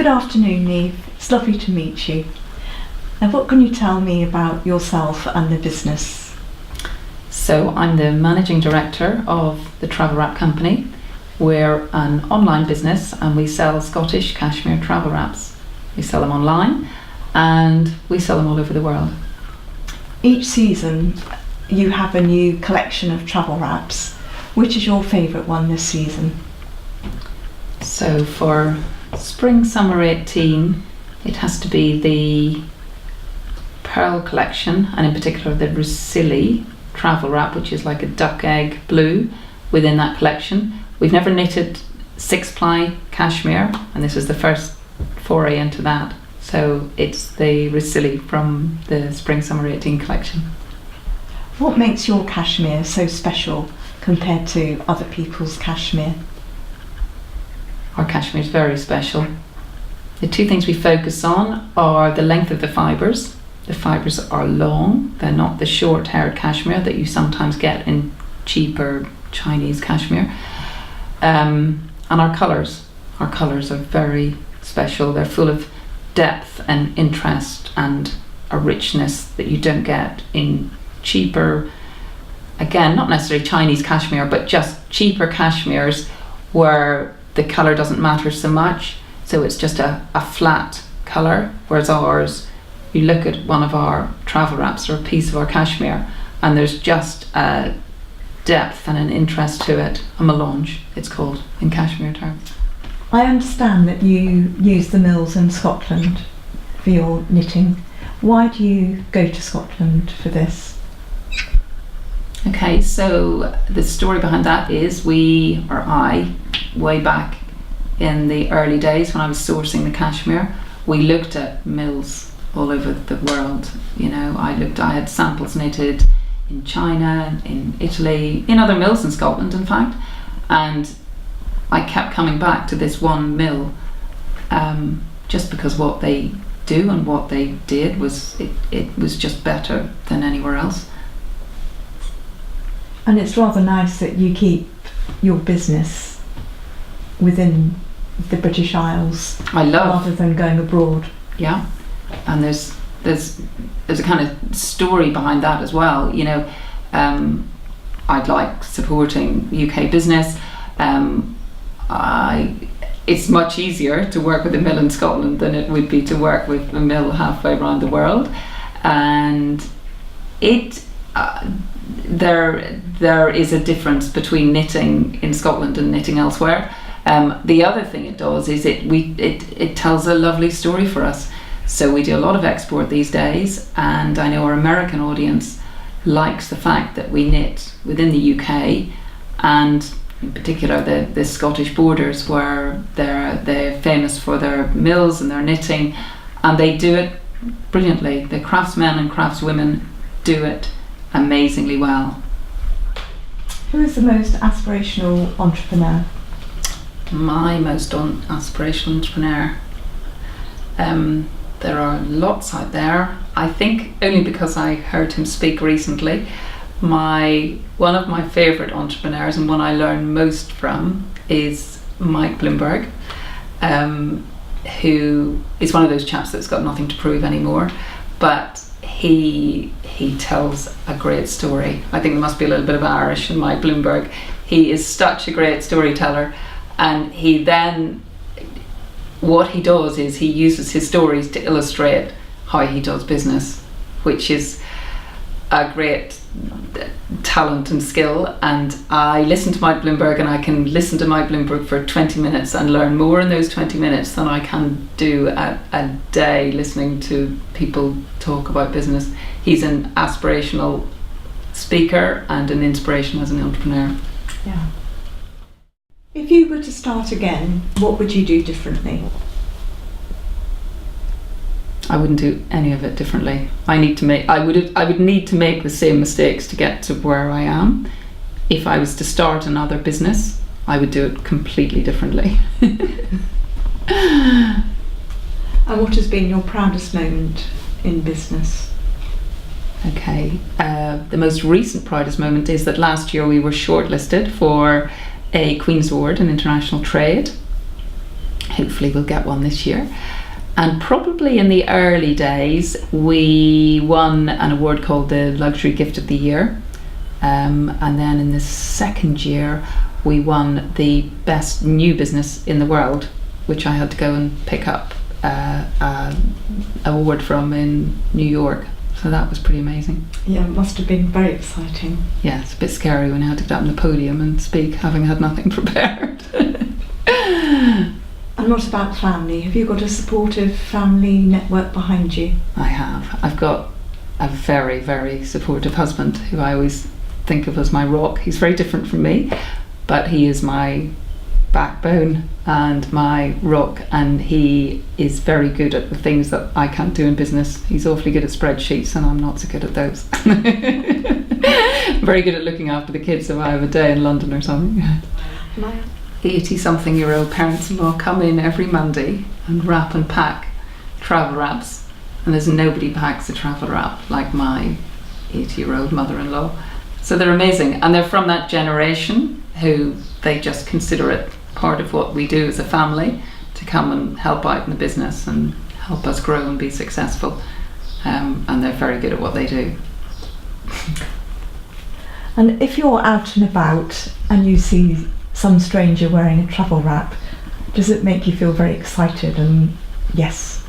Good afternoon, Niamh. It's lovely to meet you. Now, what can you tell me about yourself and the business? So I'm the managing director of the Travelwrap company. We're an online business and we sell Scottish cashmere travel wraps. We sell them online and we sell them all over the world. Each season you have a new collection of travel wraps. Which is your favourite one this season? So for Spring Summer 18, it has to be the Pearl collection, and in particular the Russilli travel wrap, which is like a duck egg blue within that collection. We've never knitted 6-ply cashmere, and this is the first foray into that. So it's the Russilli from the Spring Summer 18 collection. What makes your cashmere so special compared to other people's cashmere? Our cashmere is very special. The two things we focus on are the length of the fibres. The fibres are long, they're not the short-haired cashmere that you sometimes get in cheaper Chinese cashmere. And our colours. Our colours are very special. They're full of depth and interest and a richness that you don't get in cheaper, again, not necessarily Chinese cashmere, but just cheaper cashmeres where the colour doesn't matter so much. So it's just a flat colour, whereas ours, you look at one of our travel wraps or a piece of our cashmere and there's just a depth and an interest to it. A melange, it's called in cashmere terms. I understand that you use the mills in Scotland for your knitting. Why do you go to Scotland for this? Okay, so the story behind that is I, way back in the early days when I was sourcing the cashmere, we looked at mills all over the world. You know, I had samples knitted in China, in Italy, in other mills in Scotland, in fact, and I kept coming back to this one mill, just because what they do and what they did was it was just better than anywhere else. And it's rather nice that you keep your business within the British Isles rather than going abroad. Yeah, and there's a kind of story behind that as well. You know, I'd like supporting UK business. It's much easier to work with a mill in Scotland than it would be to work with a mill halfway around the world, and there is a difference between knitting in Scotland and knitting elsewhere. The other thing it does is it tells a lovely story for us. So we do a lot of export these days, and I know our American audience likes the fact that we knit within the UK, and in particular the Scottish borders, where they're famous for their mills and their knitting, and they do it brilliantly. The craftsmen and craftswomen do it amazingly well. Who is the most aspirational entrepreneur? My most aspirational entrepreneur? There are lots out there. I think only because I heard him speak recently. One of my favourite entrepreneurs and one I learn most from is Mike Bloomberg, who is one of those chaps that's got nothing to prove anymore, but he tells a great story. I think there must be a little bit of Irish in Mike Bloomberg. He is such a great storyteller, and what he does is he uses his stories to illustrate how he does business, which is a great talent and skill. And I listen to Mike Bloomberg, and I can listen to Mike Bloomberg for 20 minutes and learn more in those 20 minutes than I can do a day listening to people talk about business. He's an aspirational speaker and an inspiration as an entrepreneur. Yeah. If you were to start again, what would you do differently? I wouldn't do any of it differently. I would need to make the same mistakes to get to where I am. If I was to start another business, I would do it completely differently. And what has been your proudest moment in business? Okay, the most recent proudest moment is that last year we were shortlisted for a Queen's Award in International Trade, hopefully we'll get one this year. And probably in the early days, we won an award called the Luxury Gift of the Year. And then in the second year, we won the Best New Business in the World, which I had to go and pick up an award from in New York. So that was pretty amazing. Yeah, it must have been very exciting. Yeah, it's a bit scary when I had to get up on the podium and speak, having had nothing prepared. And what about family? Have you got a supportive family network behind you? I have. I've got a very, very supportive husband who I always think of as my rock. He's very different from me, but he is my backbone and my rock, and he is very good at the things that I can't do in business. He's awfully good at spreadsheets and I'm not so good at those. Very good at looking after the kids if I have a day in London or something. My 80-something-year-old parents-in-law come in every Monday and wrap and pack travel wraps, and there's nobody packs a travel wrap like my 80-year-old mother-in-law. So they're amazing, and they're from that generation who they just consider it part of what we do as a family to come and help out in the business and help us grow and be successful, and they're very good at what they do. And if you're out and about and you see some stranger wearing a travel wrap, does it make you feel very excited and yes,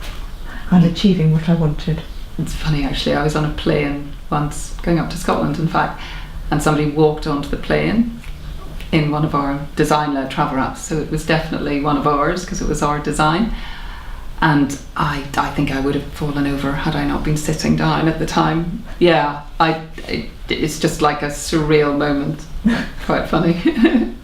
I'm achieving what I wanted? It's funny actually, I was on a plane once going up to Scotland in fact, and somebody walked onto the plane in one of our design-led travel wraps, so it was definitely one of ours because it was our design, and I think I would have fallen over had I not been sitting down at the time. Yeah, it's just like a surreal moment. Quite funny.